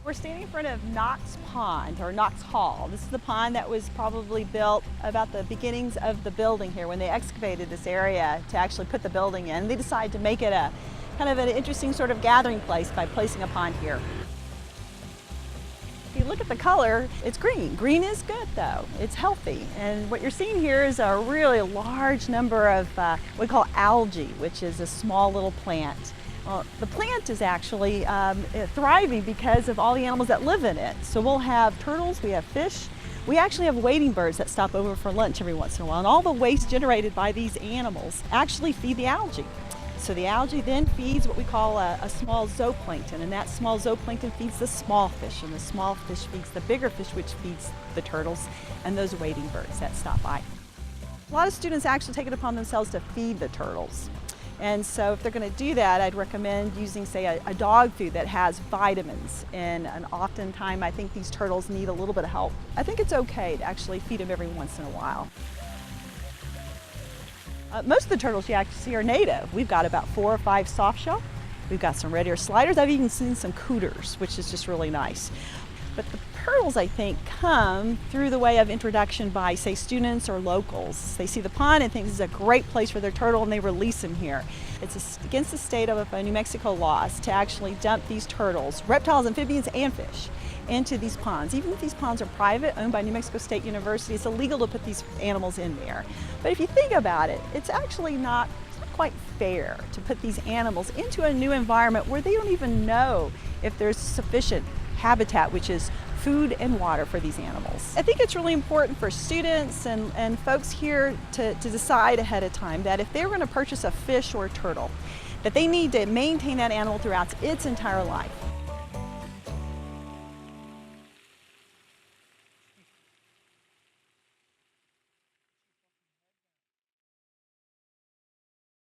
We're standing in front of Knox Pond, or Knox Hall. This is the pond that was probably built about the beginnings of the building here when they excavated this area to actually put the building in. They decided to make it a kind of an interesting sort of gathering place by placing a pond here. If you look at the color, it's green. Green is good though, it's healthy. And what you're seeing here is a really large number of what we call algae, which is a small little plant. Well, the plant is actually thriving because of all the animals that live in it. So we'll have turtles, we have fish, we actually have wading birds that stop over for lunch every once in a while. And all the waste generated by these animals actually feed the algae. So the algae then feeds what we call a small zooplankton, and that small zooplankton feeds the small fish, and the small fish feeds the bigger fish, which feeds the turtles and those wading birds that stop by. A lot of students actually take it upon themselves to feed the turtles. And so if they're going to do that, I'd recommend using, say, a dog food that has vitamins. And oftentimes I think these turtles need a little bit of help. I think it's okay to actually feed them every once in a while. Most of the turtles you actually see are native. We've got about 4 or 5 soft shell. We've got some red ear sliders. I've even seen some cooters, which is just really nice. But the turtles, I think, come through the way of introduction by, say, students or locals. They see the pond and think this is a great place for their turtle, and they release them here. It's against the state of New Mexico laws to actually dump these turtles, reptiles, amphibians, and fish, into these ponds. Even if these ponds are private, owned by New Mexico State University, it's illegal to put these animals in there. But if you think about it, it's actually not quite fair to put these animals into a new environment where they don't even know if there's sufficient habitat, which is food and water for these animals. I think it's really important for students and folks here to decide ahead of time that if they're going to purchase a fish or a turtle, that they need to maintain that animal throughout its entire life.